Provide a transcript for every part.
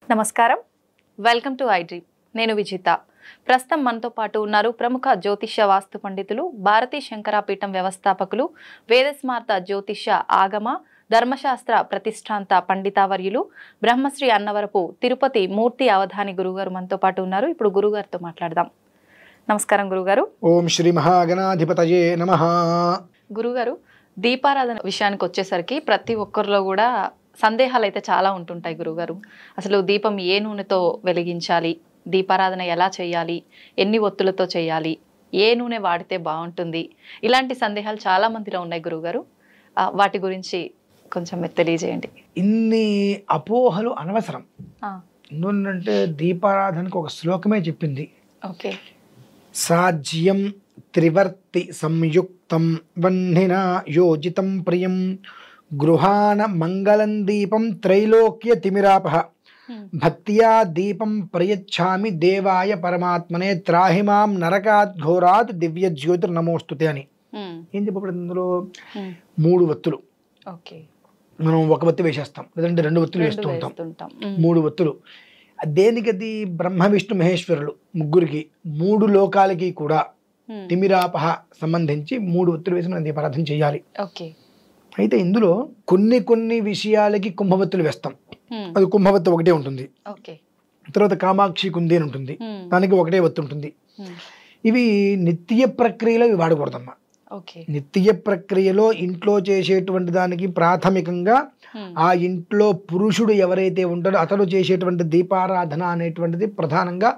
నమస్కారం, welcome to iDream. నేను విజిత. ప్రస్తుతం మనతో పాటు ఉన్నారు ప్రముఖ జ్యోతిష్య వాస్తు పండితులు, భారతీ శంకరాపీఠం వ్యవస్థాపకులు, వేదస్మార్త జ్యోతిష్య ఆగమ ధర్మశాస్త్ర ప్రతిష్టాంత పండితావర్యులు, బ్రహ్మశ్రీ అన్నవరపు తిరుపతి మూర్తి అవధాని గురుగారు మనతో పాటు ఉన్నారు. ఇప్పుడు గురుగారితో మాట్లాడదాం. నమస్కారం గురుగారు. ఓం శ్రీ మహాగణాధిపతయే నమః. గురుగారు, దీపారాధన విషయానికి వచ్చేసరికి ప్రతి ఒక్కరిలో కూడా సందేహాలు అయితే చాలా ఉంటుంటాయి గురుగారు. అసలు దీపం ఏ నూనెతో వెలిగించాలి, దీపారాధన ఎలా చేయాలి, ఎన్ని ఒత్తులతో చేయాలి, ఏ నూనె వాడితే బాగుంటుంది, ఇలాంటి సందేహాలు చాలా మందిలో ఉన్నాయి గురుగారు. వాటి గురించి కొంచెం మీరు తెలియజేయండి. ఇన్ని అపోహలు అనవసరం. ఎందుకంటే దీపారాధనకు ఒక శ్లోకమే చెప్పింది. ఓకే. సాజ్యం త్రివర్తి సంయుక్తం వహ్నినా యోజితం ప్రియం గృహాన మంగళం దీపం త్రైలోక్య తిమిరాపహ భక్త్యా దీపం ప్రయచ్ఛామి దేవాయ పరమాత్మనే త్రాహిమాం నరకాత్ ఘోరాత్ దివ్య జ్యోతిర్నమోస్తుతే అని. ఏం చెప్పబడింది అందులో? 3 ఒత్తులు. మనం ఒక ఒత్తి వేసేస్తాం, లేదంటే 2 ఒత్తులు వేస్తూ ఉంటాం. 3 ఒత్తులు దేనికది? బ్రహ్మ విష్ణు మహేశ్వరులు ముగ్గురికి 3 లోకాలకి కూడా తిమిరాపహ సంబంధించి 3 ఒత్తులు వేసి మనం దీపారాధన చేయాలి. అయితే ఇందులో కొన్ని విషయాలకి కుంభవత్తులు వేస్తాం. అది కుంభవత్తు ఒకటే ఉంటుంది. తర్వాత కామాక్షి కుంది అని ఉంటుంది, దానికి ఒకటే ఒత్తు ఉంటుంది. ఇవి నిత్య ప్రక్రియలో ఇవి వాడకూడదమ్మా. నిత్య ప్రక్రియలో ఇంట్లో చేసేటువంటి దానికి ప్రాథమికంగా ఆ ఇంట్లో పురుషుడు ఎవరైతే ఉంటాడో అతడు చేసేటువంటి దీపారాధన అనేటువంటిది ప్రధానంగా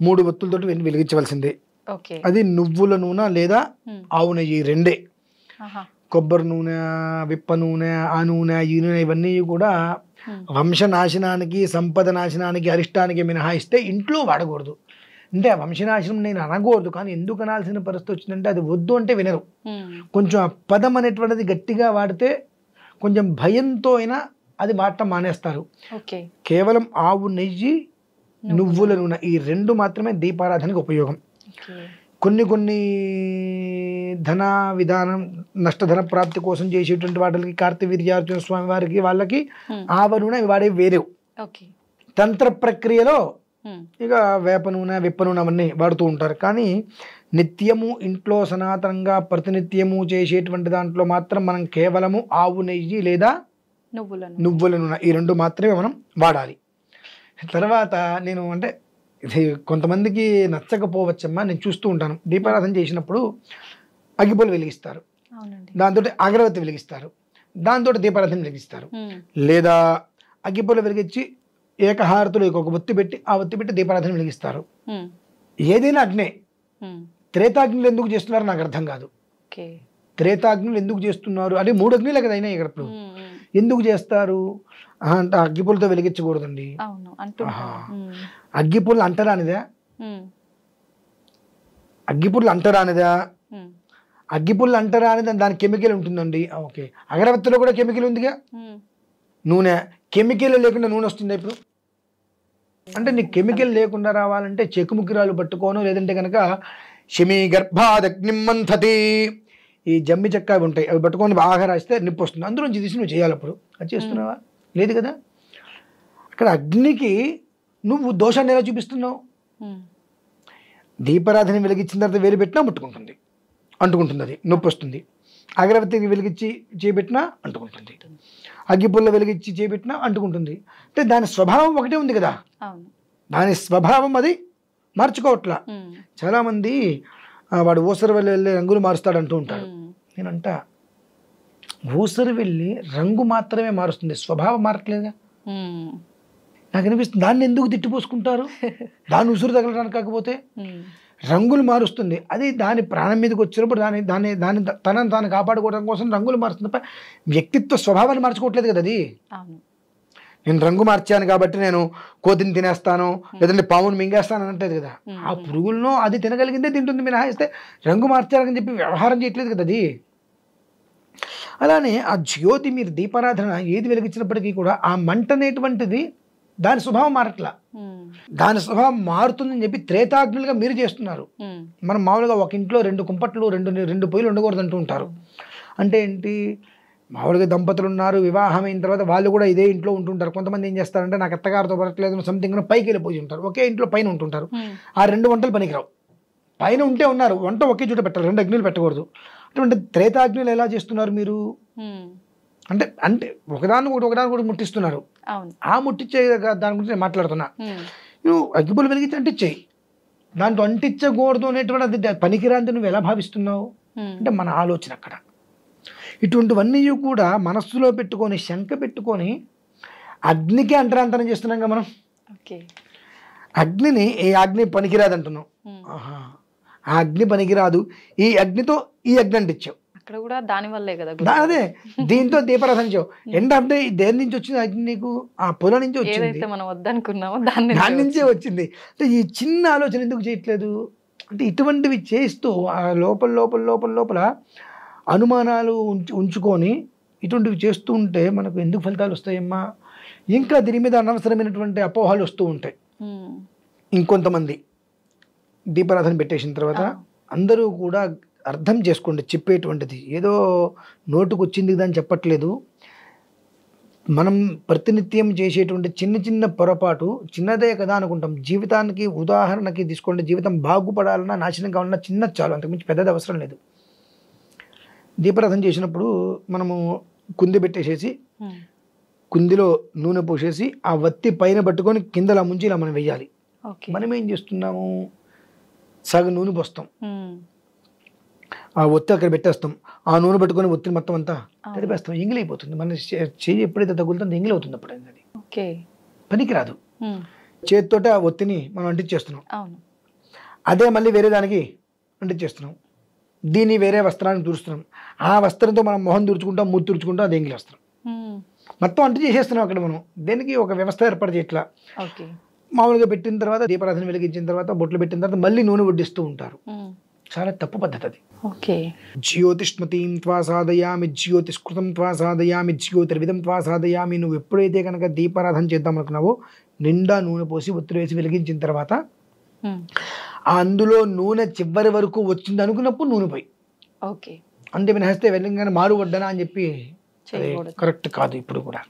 3 ఒత్తులతో వెలిగించవలసిందే. అది నువ్వుల నూనె లేదా ఆవు నెయ్యి, 2. కొబ్బరి నూనె, విప్ప నూనె, ఆ నూనె, ఈ నూనె ఇవన్నీ కూడా వంశనాశనానికి, సంపద నాశనానికి, అరిష్టానికి మినహాయిస్తే ఇంట్లో వాడకూడదు. అంటే ఆ వంశనాశనం నేను అనకూడదు, కానీ ఎందుకు అనాల్సిన పరిస్థితి వచ్చిందంటే అది వద్దు అంటే వినరు. కొంచెం ఆ పదం అనేటువంటిది గట్టిగా వాడితే కొంచెం భయంతో అయినా అది వాడటం మానేస్తారు. కేవలం ఆవు నెయ్యి, నువ్వుల నూనె, ఈ 2 మాత్రమే దీపారాధనకు ఉపయోగం. కొన్ని ధన విధానం, నష్టధన ప్రాప్తి కోసం చేసేటువంటి వాటికి కార్తవీర్యార్జున స్వామి వారికి వాళ్ళకి ఆవ నూనె వాడే వేరే. తంత్ర ప్రక్రియలో ఇక వేప నూనె, విప్ప నూనె అవన్నీ వాడుతూ ఉంటారు. కానీ నిత్యము ఇంట్లో సనాతనంగా ప్రతినిత్యము చేసేటువంటి దాంట్లో మాత్రం మనం కేవలము ఆవు నెయ్యి లేదా నువ్వుల నూనె, ఈ 2 మాత్రమే మనం వాడాలి. తర్వాత నేను అంటే ఇది కొంతమందికి నచ్చకపోవచ్చమ్మా, నేను చూస్తూ ఉంటాను. దీపారాధన చేసినప్పుడు అగ్గిపుల్ల వెలిగిస్తారు, దాంతో అగరవత్తి వెలిగిస్తారు, దాంతో దీపారాధన వెలిగిస్తారు. లేదా అగ్గిపుల్ల వెలిగించి ఏకహారతులు ఒక ఒత్తి పెట్టి ఆ ఒత్తి పెట్టి దీపారాధన వెలిగిస్తారు. ఏదైనా అగ్నే. త్రేతాగ్నులు ఎందుకు చేస్తున్నారు నాకు అర్థం కాదు. త్రేతాగ్నులు ఎందుకు చేస్తున్నారు అంటే 3 అగ్నిలే కదా అయినా ఇక్కడ. ఇప్పుడు ఎందుకు చేస్తారు అంటే అగ్గిపుల్లతో వెలిగించకూడదండి. అగ్గిపుల్ల అంటరానిదా? అగ్గిపుల్ల అంటరానిదా? అగ్గిపుల్ల అంటరానిదా? దాని కెమికల్ ఉంటుందండి. ఓకే, అగరబత్తిలో కూడా కెమికల్ ఉందిగా. నూనె కెమికల్ లేకుండా నూనె వస్తుంది ఇప్పుడు. అంటే నీకు కెమికల్ లేకుండా రావాలంటే చెక్కుముక్కిరాలు పట్టుకోను, లేదంటే కనుక శమీ గర్భాదగ్నిం మంథతి, ఈ జమ్మి చెక్క అవి ఉంటాయి, అవి పట్టుకొని బాగా రాస్తే నిప్పు వస్తుంది. అందులోంచి తీసి నువ్వు చేయాలి. అప్పుడు అది చేస్తున్నావా? లేదు కదా. అక్కడ అగ్నికి నువ్వు దోషాన్ని ఎలా చూపిస్తున్నావు? దీపారాధన వెలిగించిన తర్వాత వేలు పెట్టినా ముట్టుకుంటుంది, అంటుకుంటుంది, అది నొప్పి వస్తుంది. అగరబత్తికి వెలిగించి చేపెట్టినా అంటుకుంటుంది, అగ్గిపుల్ల వెలిగించి చేపెట్టినా అంటుకుంటుంది. అంటే దాని స్వభావం ఒకటే ఉంది కదా, దాని స్వభావం అది మార్చుకోవట్లా. చాలామంది వాడు ఊసరి వెళ్ళి రంగులు మారుస్తాడు అంటూ ఉంటాడు. నేనంట ఊసరి వెళ్ళి రంగు మాత్రమే మారుస్తుంది, స్వభావం మారట్లేదుగా. నాకు అనిపిస్తుంది దాన్ని ఎందుకు తిట్టిపోసుకుంటారు? దాన్ని ఉసురు తగలడానికి కాకపోతే రంగులు మారుస్తుంది. అది దాని ప్రాణం మీదకి వచ్చినప్పుడు తనని తాను కాపాడుకోవడం కోసం రంగులు మారుస్తుంది. వ్యక్తిత్వ స్వభావాన్ని మార్చుకోవట్లేదు కదా అది. నేను రంగు మార్చాను కాబట్టి నేను కోతిని తినేస్తాను, లేదంటే పావును మింగేస్తాను అనట్లేదు కదా. ఆ పురుగులను అది తినగలిగిందే తింటుంది మినహాయిస్తే రంగు మార్చాలని చెప్పి వ్యవహారం చేయట్లేదు కదా అది. అలానే ఆ జ్యోతి, మీరు దీపారాధన ఏది వెలిగించినప్పటికీ కూడా ఆ మంట అనేటువంటిది దాని స్వభావం మారట్లా. దాని స్వభావం మారుతుందని చెప్పి త్రేతాగ్నులుగా మీరు చేస్తున్నారు. మనం మామూలుగా ఒక ఇంట్లో 2 కుంపట్లు, 2 పొయ్యిలు ఉండకూడదు అంటూ ఉంటారు. అంటే ఏంటి? మామూలుగా దంపతులు ఉన్నారు, వివాహం అయిన తర్వాత వాళ్ళు కూడా ఇదే ఇంట్లో ఉంటుంటారు. కొంతమంది ఏం చేస్తారంటే నాకు అత్తగారితో పడట్లేదు సంథింగ్ పైకి వెళ్ళిపోయి ఉంటారు, ఒకే ఇంట్లో పైన ఉంటుంటారు. ఆ 2 వంటలు పనికిరావు. పైన ఉంటే ఉన్నారు, వంట ఒకే చోట పెట్టాలి, 2 అగ్నిలు పెట్టకూడదు. అటువంటి త్రేతాగ్నులు ఎలా చేస్తున్నారు మీరు అంటే అంటే ఒకదానికి ముట్టిస్తున్నారు. ఆ ముట్టించే దాని గురించి నేను మాట్లాడుతున్నా. నువ్వు అగ్గిపులు వెలిగించి అంటించేయి, దాంట్లో అంటించకూడదు అనేటువంటి అది పనికిరాంతి నువ్వు ఎలా భావిస్తున్నావు అంటే మన ఆలోచన అక్కడ. ఇటువంటివన్నీ కూడా మనస్సులో పెట్టుకొని శంక పెట్టుకొని అగ్నికి అంటరాంతరం చేస్తున్నాం మనం. అగ్నిని ఏ అగ్ని పనికిరాదు అంటున్నాం. ఆహా, ఆ అగ్ని పనికిరాదు, ఈ అగ్నితో ఈ అగ్ని అంటించావు, అక్కడ కూడా దాని వల్లే కదా. అదే దీంతో దీపారాధన చేయవు. ఏంటంటే దేని నుంచి వచ్చింది అగ్ని? నీకు ఆ పొలం నుంచి వచ్చింది, మనం వద్దనుకున్నామో దాని నుంచే వచ్చింది. అంటే ఈ చిన్న ఆలోచన ఎందుకు చేయట్లేదు అంటే ఇటువంటివి చేస్తూ ఆ లోపల అనుమానాలు ఉంచుకొని ఇటువంటివి చేస్తూ ఉంటే మనకు ఎందుకు ఫలితాలు వస్తాయమ్మా? ఇంకా దీని మీద అనవసరమైనటువంటి అపోహలు వస్తూ ఉంటాయి. ఇంకొంతమంది దీపారాధన పెట్టేసిన తర్వాత అందరూ కూడా అర్థం చేసుకోండి, చెప్పేటువంటిది ఏదో నోటుకు వచ్చింది అని చెప్పట్లేదు. మనం ప్రతినిత్యం చేసేటువంటి చిన్న పొరపాటు చిన్నదే కదా అనుకుంటాం. జీవితానికి ఉదాహరణకి తీసుకోండి, జీవితం బాగుపడాలన్నా నాశనం కావాలన్నా చిన్న చాలు, అంతకుమించి పెద్దది అవసరం లేదు. దీపారాధన చేసినప్పుడు మనము కుంది పెట్టేసేసి కుందిలో నూనె పోసేసి ఆ వత్తి పైన పట్టుకొని కిందలా ముంచి ఇలా మనం వెయ్యాలి. మనం ఏం చేస్తున్నాము, సగం నూనె పోస్తాం, ఆ ఒత్తి అక్కడ పెట్టేస్తాం, ఆ నూనె పట్టుకొని ఒత్తిని మొత్తం అంతా తడిపేస్తాం, ఎంగిలైపోతుంది. మన చెయ్యి ఎప్పుడైతే తగులుతుందో ఎంగిలి అవుతుంది. అప్పుడు అది పనికిరాదు. చేతితోటి ఆ ఒత్తిని మనం అంటించేస్తున్నాం, అదే మళ్ళీ వేరే దానికి అంటించేస్తున్నాం, దీన్ని వేరే వస్త్రానికి తుడుస్తున్నాం, ఆ వస్త్రంతో మనం మొహం తుడుచుకుంటాం, మూతి తుడుచుకుంటాం, అది ఎంగిలి వస్త్రం మొత్తం అంటు చేసేస్తున్నాం. అక్కడ మనం దేనికి ఒక వ్యవస్థ ఏర్పాటు చేయట్లా. మామూలుగా పెట్టిన తర్వాత దీపారాధన వెలిగించిన తర్వాత బొట్లు పెట్టిన తర్వాత మళ్ళీ నూనె వడ్డిస్తూ ఉంటారు. చాలా తప్పు పద్ధతి అది. జ్యోతిష్మతీం త్వా సాధయామి, జ్యోతిష్కృతం త్వా సాధయామి, జ్యోతిర్విధం త్వా సాధయామి. నువ్వు ఎప్పుడైతే కనుక దీపారాధన చేద్దాం అనుకున్నావో నిండా నూనె పోసి ఒత్తిడి వేసి వెలిగించిన తర్వాత అందులో నూనె చివరి వరకు వచ్చింది అనుకున్నప్పుడు నూనె పోయి అంటే వినహస్తే వెళ్ళంగానే మారు వడ్డనా అని చెప్పి కరెక్ట్ కాదు. ఇప్పుడు కూడా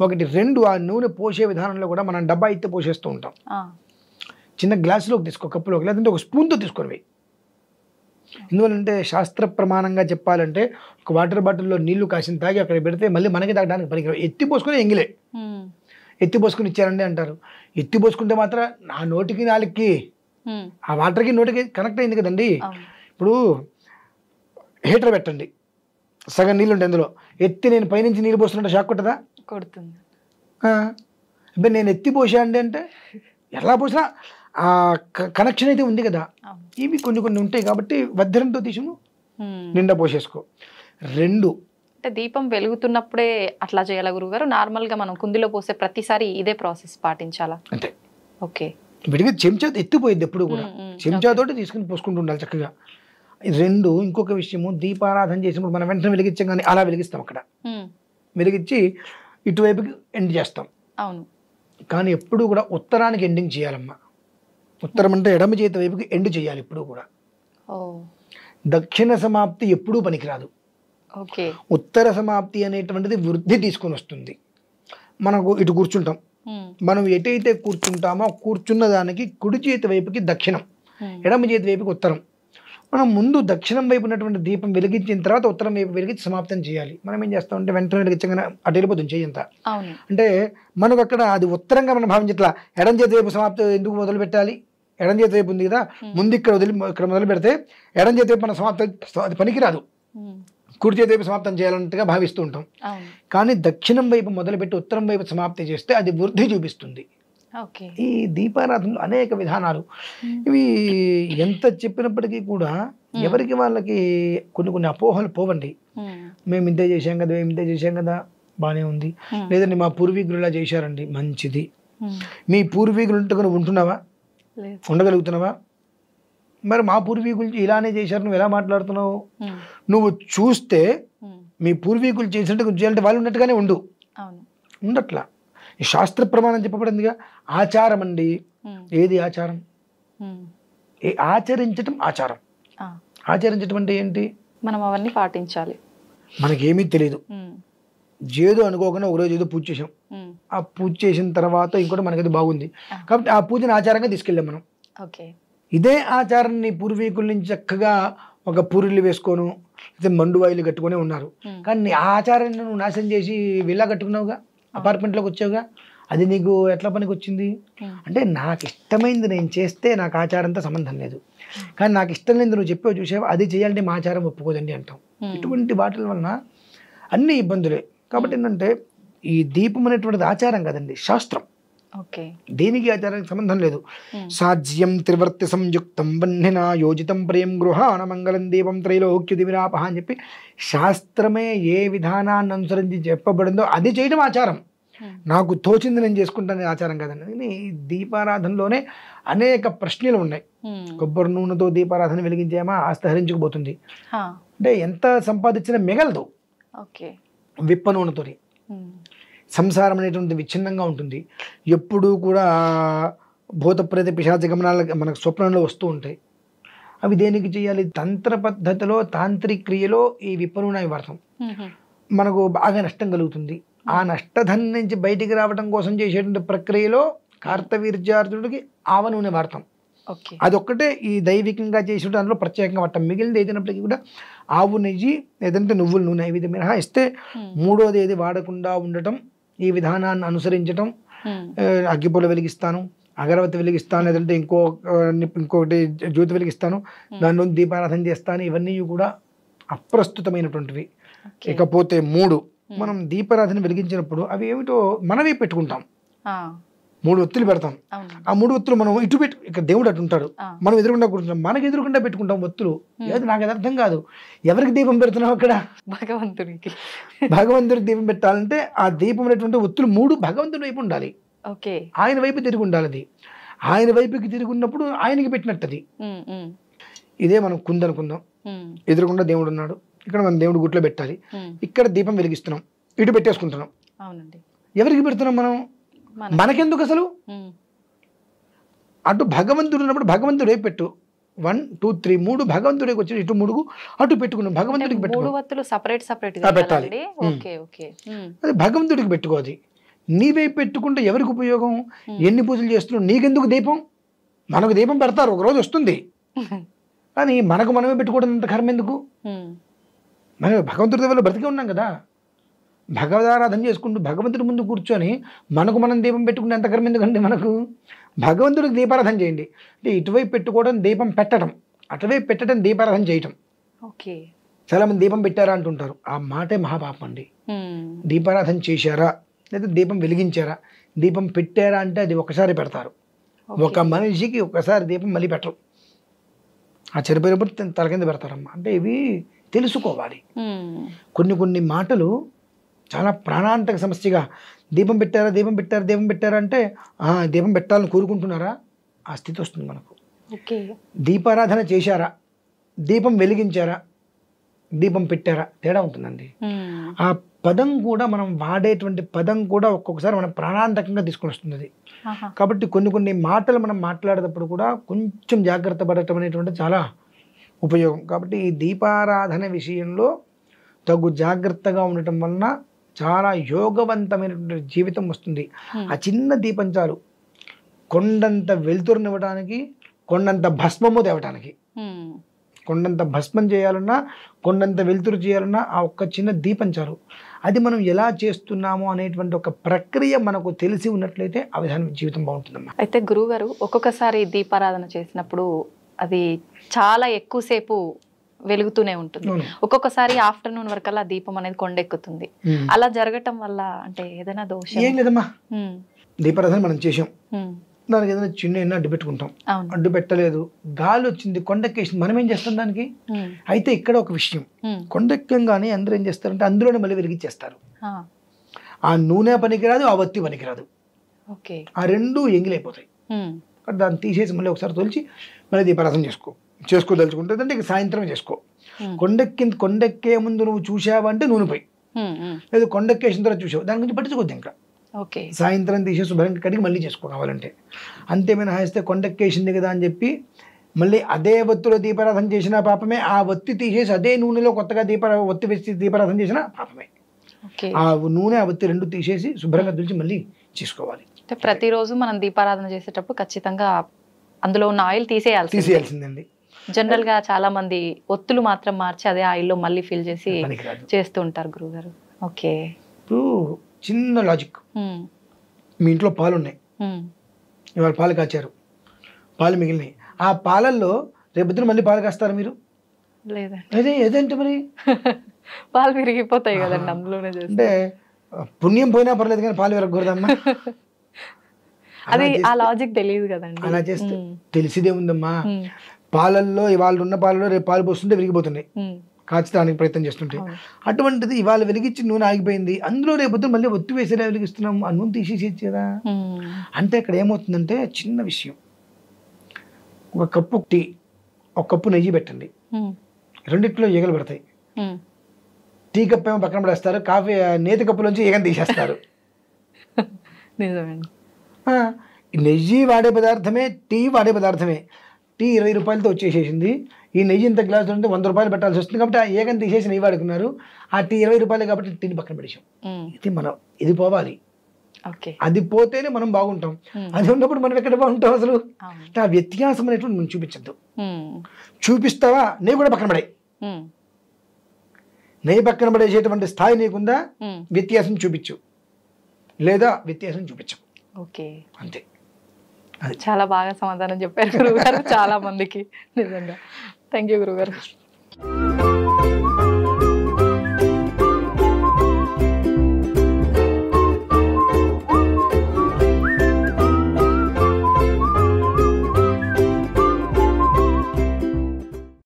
1, 2 ఆ నూనె పోసే విధానంలో కూడా మనం డబ్బా అయితే పోసేస్తూ ఉంటాం. చిన్న గ్లాసులోకి తీసుకో, కప్పులోకి, లేదంటే ఒక స్పూన్తో తీసుకొని. ఎందువల్లంటే శాస్త్ర ప్రమాణంగా చెప్పాలంటే ఒక వాటర్ బాటిల్లో నీళ్లు కాసిన తాగి అక్కడ పెడితే మళ్ళీ మనకి తాగడానికి పనికి ఎత్తి పోసుకొని ఎంగిలే. ఎత్తి పోసుకుని ఇచ్చారండి అంటారు. ఎత్తి పోసుకుంటే మాత్రం ఆ నోటికి నాలుగుకి ఆ వాటర్కి నోటికి కనెక్ట్ అయింది కదండి. ఇప్పుడు హీటర్ పెట్టండి, సగం నీళ్ళు ఉంటాయి అందులో, ఎత్తి నేను పైనుంచి నీళ్ళు పోస్తుంటే షాక్ కొట్టదా? కొడుతుంది. ఇప్పుడు నేను ఎత్తి పోసా అండి అంటే ఎలా పోసినా ఆ కనెక్షన్ అయితే ఉంది కదా. ఇవి కొన్ని ఉంటాయి కాబట్టి వజ్రంతో తీసును నిండా పోసేసుకో. 2 అంటే దీపం వెలుగుతున్నప్పుడే అట్లా చేయాలా గురుగారు? నార్మల్గా మనం కుందిలో పోసే ప్రతిసారి ఇదే ప్రాసెస్ పాటించాలా? అంతే. ఓకే. విడిగా చెంచా ఎత్తిపోయింది ఎప్పుడు కూడా, చెంచాతోటి తీసుకుని పోసుకుంటూ ఉండాలి చక్కగా. 2 ఇంకొక విషయము, దీపారాధన చేసినప్పుడు మనం వెంటనే వెలిగించాం కానీ అలా వెలిగిస్తాం. అక్కడ వెలిగించి ఇటువైపుకి ఎండ్ చేస్తాం. అవును. కానీ ఎప్పుడు కూడా ఉత్తరానికి ఎండింగ్ చేయాలమ్మా. ఉత్తరం అంటే ఎడమ చేతి వైపుకి ఎండ్ చేయాలి ఎప్పుడు కూడా. దక్షిణ సమాప్తి ఎప్పుడూ పనికిరాదు. ఉత్తర సమాప్తి అనేటువంటిది వృద్ధి తీసుకొని వస్తుంది. మనకు ఇటు కూర్చుంటాం, మనం ఎటైతే కూర్చుంటామో కూర్చున్న దానికి కుడి చేతి వైపుకి దక్షిణం, ఎడమ చేతి వైపుకి ఉత్తరం. మనం ముందు దక్షిణం వైపు ఉన్నటువంటి దీపం వెలిగించిన తర్వాత ఉత్తరం వైపు వెలిగించి సమాప్తం చేయాలి. మనం ఏం చేస్తామంటే వెంటనే వెలిగించగానే అటు వెళ్ళిపోతుంది చెయ్యంతా. అంటే మనకు అక్కడ అది ఉత్తరంగా మనం భావించట్లా. ఎడం చేతి వైపు సమాప్తం ఎందుకు మొదలు పెట్టాలి? ఎడం చేతి వైపు ఉంది కదా, ముందు ఇక్కడ మొదలు పెడితే ఎడం చేతి వైపు మనం సమాప్తం, అది పనికిరాదు. కుడి చేతి వైపు సమాప్తం చేయాలన్నట్టుగా భావిస్తూ ఉంటాం. కానీ దక్షిణం వైపు మొదలుపెట్టి ఉత్తరం వైపు సమాప్తి చేస్తే అది వృద్ధి చూపిస్తుంది. ఈ దీపారాధనలు అనేక విధానాలు, ఇవి ఎంత చెప్పినప్పటికీ కూడా ఎవరికి వాళ్ళకి కొన్ని అపోహలు పోవండి. మేము ఇంతే చేశాం కదా బాగానే ఉంది, లేదండి మా పూర్వీకులు ఇలా చేశారండి మంచిది. మీ పూర్వీకులు ఉంటున్నావా? ఉండగలుగుతున్నావా? మరి మా పూర్వీకులు ఇలానే చేశారు, నువ్వు ఎలా మాట్లాడుతున్నావు? నువ్వు చూస్తే మీ పూర్వీకులు చేసినట్టు చేయాలంటే వాళ్ళు ఉన్నట్టుగానే ఉండట్లా. ఈ శాస్త్ర ప్రమాణం చెప్పబడిందిగా, ఆచారం అండి. ఏది ఆచారం? ఆచరించటం ఆచారం. ఆచరించటం అంటే ఏంటి? మనం అవన్నీ పాటించాలి. మనకేమీ తెలియదు. ఏదో అనుకోకుండా ఒకరోజు ఏదో పూజ చేసాం, ఆ పూజ చేసిన తర్వాత ఇంకోటి మనకది బాగుంది కాబట్టి ఆ పూజను ఆచారంగా తీసుకెళ్ళాం మనం. ఓకే. ఇదే ఆచారాన్ని పూర్వీకుల నుంచి చక్కగా ఒక పూరిళ్ళు వేసుకోను మండు వాయిలు కట్టుకొని ఉన్నారు. కానీ ఆ ఆచారాన్ని నువ్వు నాశనం చేసి విల్లా కట్టుకున్నావుగా, అపార్ట్మెంట్లోకి వచ్చావుగా, అది నీకు ఎట్లా పనికి వచ్చింది? అంటే నాకు ఇష్టమైంది నేను చేస్తే నాకు ఆచారంతో సంబంధం లేదు, కానీ నాకు ఇష్టం లేదు నువ్వు చెప్పావు చూసావు అది చేయాలంటే మా ఆచారం ఒప్పుకోదండి అంటాం. ఇటువంటి వాటిల వలన అన్ని ఇబ్బందులే. కాబట్టి ఏంటంటే ఈ దీపం అనేటువంటిది ఆచారం కదండి, శాస్త్రం. ఓకే. దేనికి ఆచారానికి సంబంధం లేదు. సాజ్యం త్రివర్తి సంయుక్తం వన్నినా యోజితం ప్రియం గృహాణ మంగళం దీపం త్రైలోక్య దివిరాపహ అని చెప్పి శాస్త్రమే ఏ విధానాన్ని అనుసరించి చెప్పబడిందో అది చేయడం ఆచారం. నాకు తోచింది నేను చేసుకుంటాను ఆచారం కదండి. ఈ దీపారాధనలోనే అనేక ప్రశ్నలు ఉన్నాయి. కొబ్బరి నూనెతో దీపారాధన వెలిగించామా ఆస్తి హరించుకుపోతుంది అంటే ఎంత సంపాదించినా మిగలదు. విప్ప నూనెతో సంసారం అనేటువంటి విచ్ఛిన్నంగా ఉంటుంది. ఎప్పుడూ కూడా భూతప్రేత పిశాచ గమనాలు మనకు స్వప్నంలో వస్తూ ఉంటాయి. అవి దేనికి చేయాలి? తంత్ర పద్ధతిలో తాంత్రిక క్రియలో ఈ విప్ప నూనె వాడతాం. మనకు బాగా నష్టం కలుగుతుంది. ఆ నష్టధనం నుంచి బయటికి రావడం కోసం చేసేటువంటి ప్రక్రియలో కార్తవీర్యార్జునుడికి ఆవ నూనె వాడతాం. అదొక్కటే ఈ దైవికంగా చేసిన దాంట్లో ప్రత్యేకంగా వాడతాం. మిగిలినది ఏదైనప్పటికీ కూడా ఆవు నెయ్యి లేదంటే నువ్వుల నూనె ఈ విధంగా మినహాయిస్తే మూడోది ఏది వాడకుండా ఉండటం, ఈ విధానాన్ని అనుసరించటం. అగ్గిపూల వెలిగిస్తాను, అగరవత్తి వెలిగిస్తాను, లేదంటే ఇంకొకటి జ్యోతి వెలిగిస్తాను, దానిలో దీపారాధన చేస్తాను, ఇవన్నీ కూడా అప్రస్తుతమైనటువంటివి. ఇకపోతే 3 మనం దీపారాధన వెలిగించినప్పుడు అవి ఏమిటో మనమే పెట్టుకుంటాం. 3 ఒత్తులు పెడతాం. ఆ 3 ఒత్తులు మనం ఇటు పెట్టు, ఇక్కడ దేవుడు అటు ఉంటాడు, మనం ఎదురుకుండా కూర్చుంటాం, మనకు ఎదురుకుండా పెట్టుకుంటాం ఒత్తులు. లేదు నాకు అది అర్థం కాదు, ఎవరికి దీపం పెడుతున్నావు అక్కడ? భగవంతుడికి. భగవంతుడికి దీపం పెట్టాలంటే ఆ దీపం అనేటువంటి ఒత్తులు 3 భగవంతుడి వైపు ఉండాలి, ఆయన వైపు తిరిగి ఉండాలి. అది ఆయన వైపుకి తిరిగి ఉన్నప్పుడు ఆయనకి పెట్టినట్టది. ఇదే మనం కుందనుకుందాం, ఎదురుకుండా దేవుడు ఉన్నాడు, ఇక్కడ మనం దేవుడు గుట్లో పెట్టాలి, ఇక్కడ దీపం వెలిగిస్తున్నాం, ఇటు పెట్టేసుకుంటున్నాం. ఎవరికి పెడుతున్నాం మనం? మనకెందుకు అసలు? అటు భగవంతుడు ఉన్నప్పుడు భగవంతుడే పెట్టు. 1 2 3 3 భగవంతుడికి వచ్చి ఇటు 3 అటు పెట్టుకున్నాం, భగవంతుడికి పెట్టాలి. అది భగవంతుడికి పెట్టుకోది. నీవే పెట్టుకుంటే ఎవరికి ఉపయోగం? ఎన్ని పూజలు చేస్తున్నావు, నీకెందుకు దీపం? మనకు దీపం పెడతారు, ఒక రోజు వస్తుంది, కానీ మనకు మనమే పెట్టుకోవడం అంత కర్మ ఎందుకు? మనం భగవంతుడి దగ్గర బ్రతికే ఉన్నాం కదా, భగవదారాధన చేసుకుంటూ భగవంతుడి ముందు కూర్చొని మనకు మనం దీపం పెట్టుకుంటే ఎంత కర్మ ఎందుకండి మనకు? భగవంతుడికి దీపారాధన చేయండి. అంటే ఇటువైపు పెట్టుకోవడం దీపం పెట్టడం, అటువైపు పెట్టడం దీపారాధన చేయటం. చాలా మంది దీపం పెట్టారా అంటుంటారు, ఆ మాటే మహాపాపం అండి. దీపారాధన చేశారా లేదా దీపం వెలిగించారా, దీపం పెట్టారా అంటే అది ఒకసారి పెడతారు. ఒక మనిషికి ఒకసారి దీపం మళ్ళీ పెట్టరు, ఆ చనిపోయినప్పుడు తల కింద పెడతారమ్మా. అంటే ఇవి తెలుసుకోవాలి. కొన్ని మాటలు చాలా ప్రాణాంతక సమస్యగా, దీపం పెట్టారా దీపం పెట్టారా దీపం పెట్టారా అంటే దీపం పెట్టాలని కోరుకుంటున్నారా, ఆ స్థితి వస్తుంది మనకు. దీపారాధన చేశారా, దీపం వెలిగించారా, దీపం పెట్టారా, తేడా ఉంటుందండి. ఆ పదం కూడా మనం వాడేటువంటి పదం కూడా ఒక్కొక్కసారి మనం ప్రాణాంతకంగా తీసుకుని వస్తుంది. కాబట్టి కొన్ని మాటలు మనం మాట్లాడేటప్పుడు కూడా కొంచెం జాగ్రత్త పడటం అనేటువంటి చాలా ఉపయోగం. కాబట్టి ఈ దీపారాధన విషయంలో తగు జాగ్రత్తగా ఉండటం వలన చాలా యోగవంతమైనటువంటి జీవితం వస్తుంది. ఆ చిన్న దీపం చాలు కొండంత వెలుతురునివ్వడానికి, కొండంత భస్మము తేవటానికి. కొండంత భస్మం చేయాలన్నా, కొండంత వెలుతురు చేయాలన్నా ఆ ఒక్క చిన్న దీపం చాలు. అది మనం ఎలా చేస్తున్నామో అనేటువంటి ఒక ప్రక్రియ మనకు తెలిసి ఉన్నట్లయితే ఆ విధానం జీవితం బాగుంటుందమ్మా. అయితే గురువుగారు ఒక్కొక్కసారి దీపారాధన చేసినప్పుడు అది చాలా ఎక్కువసేపు వెలుగుతూనే ఉంటుంది, ఒక్కొక్కసారి ఆఫ్టర్నూన్ వరకల్లా దీపం అనేది కొండెక్కుతుంది. అలా జరగటం వల్ల అంటే ఏదైనా దోషం? ఏం లేదమ్మా, దీపారాధన మనం చేసాం, దానికి ఏదైనా చిన్న అడ్డు పెట్టుకుంటాం, అడ్డు పెట్టలేదు, గాలి వచ్చింది కొండెక్కేసింది, మనం ఏం చేస్తాం దానికి? అయితే ఇక్కడ ఒక విషయం, కొండెక్కంగానే అందరూ ఏం చేస్తారంటే అందులోనే మళ్ళీ వెలిగించేస్తారు. ఆ నూనె పనికిరాదు, ఆ వత్తి పనికిరాదు, ఆ రెండు ఎంగిలైపోతాయి. దాన్ని తీసేసి మళ్ళీ ఒకసారి తొలిచి మళ్ళీ దీపారాధన చేసుకోదలుచుకుంటే అంటే ఇక సాయంత్రమే చేసుకో. కొండెక్కే ముందు నువ్వు చూసావంటే నూనె పోయి, లేదు కొండెక్కేసిన తర్వాత చూసావు దాని గురించి పట్టించుకోద్దు. ఇంకా సాయంత్రం తీసేసి శుభ్రంగా కడిగి మళ్ళీ చేసుకో కావాలంటే. అంతేమైనా హాయిస్తే కొండెక్కేసింది కదా అని చెప్పి మళ్ళీ అదే ఒత్తిలో దీపారాధన చేసిన పాపమే, ఆ ఒత్తి తీసేసి అదే నూనెలో కొత్తగా ఒత్తి వేసి దీపారాధన చేసిన పాపమే. ఓకే. ఆ నూనె, ఆ ఒత్తి రెండు తీసేసి శుభ్రంగా తుడిచి మళ్ళీ చేసుకోవాలి. అంటే ప్రతిరోజు మనం దీపారాధన చేసేటప్పుడు ఖచ్చితంగా అందులో ఉన్న ఆయిల్ తీసేయాల్సిందండి. జనరల్ గా చాలా మంది ఒత్తులు మాత్రం మార్చి అదే ఆయిల్లో మళ్ళీ ఫిల్ చేసి పనికిరాదు. చేస్తూ ఉంటారు గురుగారు. ఓకే. ఇప్పుడు చిన్న లాజిక్, మీ ఇంట్లో పాలు ఉన్నాయి, ఇవాళ పాలు కాచారు, పాలు మిగిలినాయి, ఆ పాలల్లో రేపొద్దున మళ్ళీ పాలు కాస్తారు మీరు? లేదండి. ఏదంటే మరి పాలు విరిగిపోతాయి కదండి అందులోనే చేస్తే. అంటే పుణ్యం పోయినా పర్లేదు కానీ పాలు విరగకూడదమ్మా. అది ఆ లాజిక్ తెలియదు కదండి. అలా చేస్తే తెలిసిదే ఉందమ్మా. పాలల్లో ఇవాళ ఉన్న పాలలో రేపు పాలు పోస్తుంటే విరిగిపోతున్నాయి, కాచడానికి ప్రయత్నం చేస్తుంటే. అటువంటిది ఇవాళ వెలిగించి నూనె ఆగిపోయింది, అందులో రేపు మళ్ళీ ఒత్తి వేసేలా వెలిగిస్తున్నాం, ఆ నూనె తీసేసి కదా. అంటే ఇక్కడ ఏమవుతుందంటే చిన్న విషయం, ఒక కప్పు టీ, ఒక కప్పు నెయ్యి పెట్టండి, రెండిట్లో ఈగలు పడతాయి. టీ కప్పు ఏమో పక్కన పడేస్తారు, కాఫీ నేతి కప్పులోంచి ఈగను తీసేస్తారు. నెయ్యి వాడే పదార్థమే, టీ వాడే పదార్థమే. టీ 20 రూపాయలతో వచ్చేసేసింది, ఈ నెయ్యి ఇంత గ్లాసు ఉంటే 100 రూపాయలు పెట్టాల్సి వస్తుంది, కాబట్టి ఆ ఏగని తీసేసి నెయ్యి వాడుకున్నారు. ఆ టీ 20 రూపాయలు కాబట్టి టీని పక్కన పడేసాం. ఇది పోవాలి, అది పోతేనే మనం బాగుంటాం. అది ఉన్నప్పుడు మనం ఎక్కడ బాగుంటాం అసలు? ఆ వ్యత్యాసం అనేటువంటి మనం చూపించద్దు. చూపిస్తావా, నెయ్యి కూడా పక్కన పడే, నెయ్యి పక్కన పడేసేటువంటి స్థాయి నీకుందా, వ్యత్యాసం చూపించు, లేదా వ్యత్యాసం చూపించు. ఓకే, అంతే. చాలా బాగా సమాధానం చెప్పారు గురుగారు చాలా మందికి. నిజంగా థ్యాంక్ యూ గురుగారు.